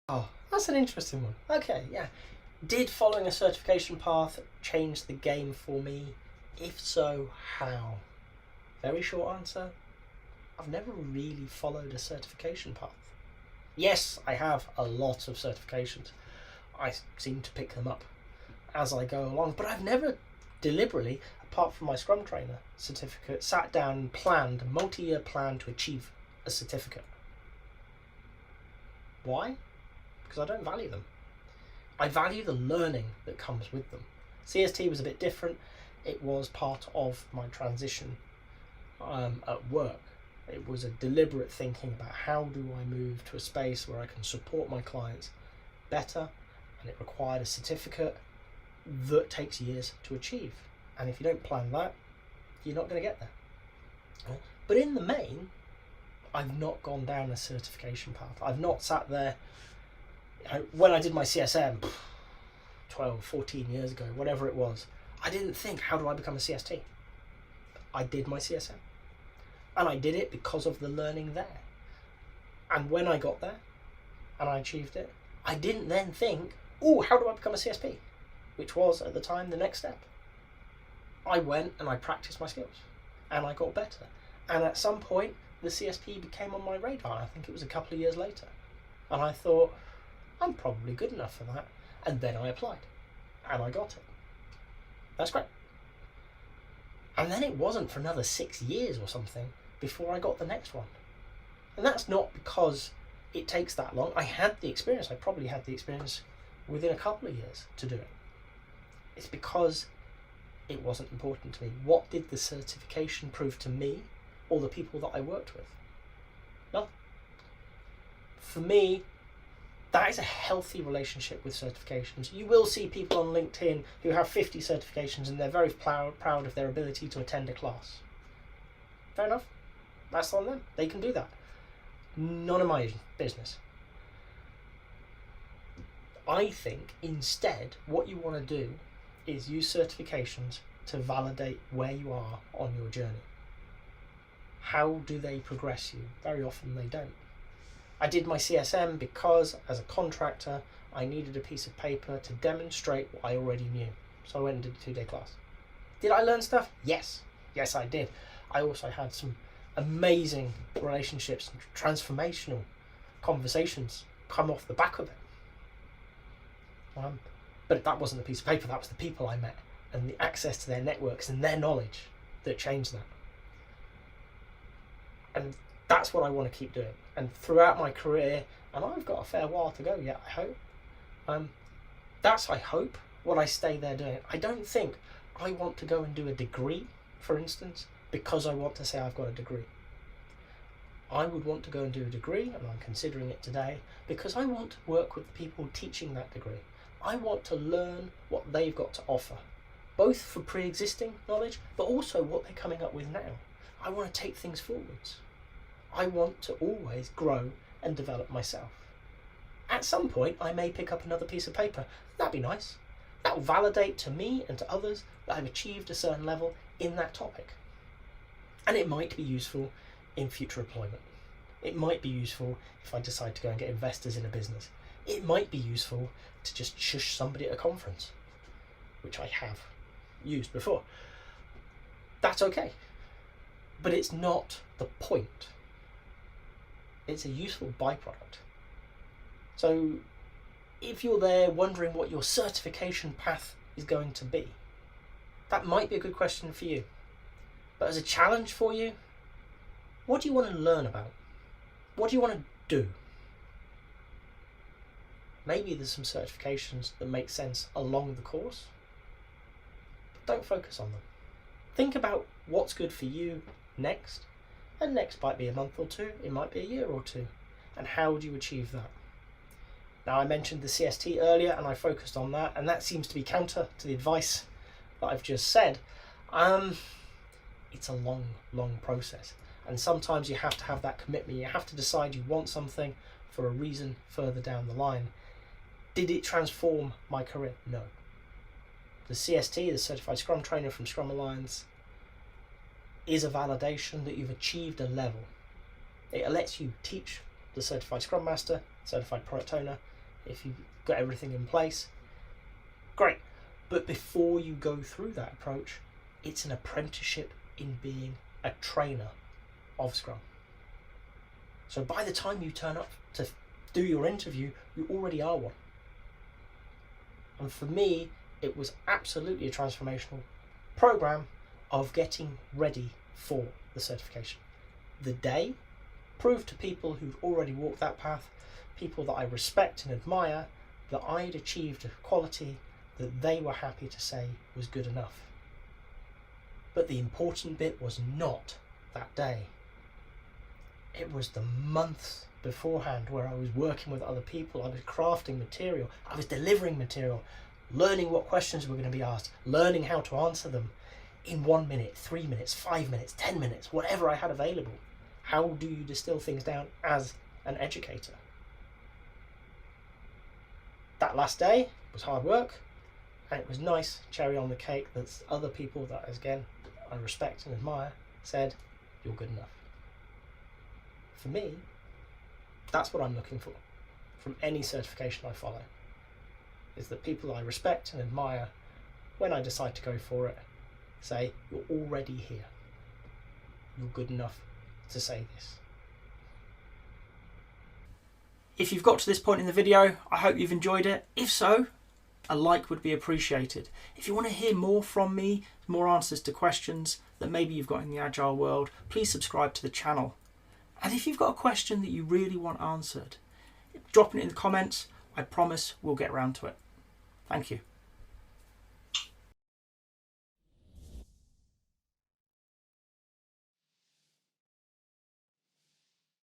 Oh, that's an interesting one. Okay, yeah. Did following a certification path change the game for me? If so, how? Very short answer. I've never really followed a certification path. Yes, I have a lot of certifications. I seem to pick them up as I go along, but I've never deliberately, apart from my Scrum Trainer certificate, sat down and planned a multi-year plan to achieve a certificate. Why? Because I don't value them. I value the learning that comes with them. CST was a bit different. It was part of my transition at work. It was a deliberate thinking about how do I move to a space where I can support my clients better, and it required a certificate that takes years to achieve. And if you don't plan that, you're not going to get there. But in the main, I've not gone down a certification path. I've not sat there, when I did my CSM 12, 14 years ago, whatever it was, I didn't think, how do I become a CST? I did my CSM. And I did it because of the learning there. And when I got there and I achieved it, I didn't then think, oh, how do I become a CSP? Which was, at the time, the next step. I went and I practiced my skills and I got better. And at some point, the CSP became on my radar. I think it was a couple of years later. And I thought, I'm probably good enough for that. And then I applied and I got it. That's great. And then it wasn't for another 6 years or something before I got the next one. And that's not because it takes that long. I had the experience. I probably had the experience within a couple of years to do it. It's because it wasn't important to me. What did the certification prove to me or the people that I worked with? Nothing. For me, that is a healthy relationship with certifications. You will see people on LinkedIn who have 50 certifications and they're very proud of their ability to attend a class. Fair enough. That's on them. They can do that. None of my business. I think instead what you want to do is use certifications to validate where you are on your journey. How do they progress you? Very often they don't. I did my CSM because, as a contractor, I needed a piece of paper to demonstrate what I already knew. So I went and did a 2-day class. Did I learn stuff? Yes. Yes, I did. I also had some amazing relationships and transformational conversations come off the back of it. But that wasn't the piece of paper, that was the people I met and the access to their networks and their knowledge that changed that. And that's what I want to keep doing. And throughout my career, and I've got a fair while to go yet, I hope, that's, I hope, what I stay there doing. I don't think I want to go and do a degree, for instance, because I want to say I've got a degree. I would want to go and do a degree, and I'm considering it today, because I want to work with the people teaching that degree. I want to learn what they've got to offer, both for pre-existing knowledge, but also what they're coming up with now. I want to take things forwards. I want to always grow and develop myself. At some point, I may pick up another piece of paper. That'd be nice. That will validate to me and to others that I've achieved a certain level in that topic. And it might be useful in future employment. It might be useful if I decide to go and get investors in a business. It might be useful to just shush somebody at a conference, which I have used before. That's okay. But it's not the point. It's a useful byproduct. So if you're there wondering what your certification path is going to be, that might be a good question for you. But as a challenge for you, what do you want to learn about? What do you want to do? Maybe there's some certifications that make sense along the course, but don't focus on them. Think about what's good for you next, and next might be a month or two, it might be a year or two, and how do you achieve that? Now, I mentioned the CST earlier and I focused on that, and that seems to be counter to the advice that I've just said. It's a long process, and sometimes you have to have that commitment. You have to decide you want something for a reason further down the line. Did it transform my career? No. The CST, the Certified Scrum Trainer from Scrum Alliance, is a validation that you've achieved a level. It lets you teach the Certified Scrum Master, Certified Product Owner, If you've got everything in place, great. But before you go through that approach, it's an apprenticeship in being a trainer of Scrum. So by the time you turn up to do your interview, you already are one. And for me, it was absolutely a transformational program of getting ready for the certification. The day proved to people who've already walked that path, people that I respect and admire, that I'd achieved a quality that they were happy to say was good enough. But the important bit was not that day. It was the months beforehand where I was working with other people, I was crafting material, I was delivering material, learning what questions were going to be asked, learning how to answer them in 1 minute, 3 minutes, 5 minutes, 10 minutes, whatever I had available. How do you distill things down as an educator? That last day was hard work, and it was nice, cherry on the cake, that other people that, again, I respect and admire said, you're good enough. For me, that's what I'm looking for from any certification I follow, is that people I respect and admire, when I decide to go for it, say, you're already here. You're good enough to say this. If you've got to this point in the video, I hope you've enjoyed it. If so, a like would be appreciated. If you want to hear more from me, more answers to questions that maybe you've got in the Agile world, please subscribe to the channel. And if you've got a question that you really want answered, drop it in the comments. I promise we'll get around to it. Thank you.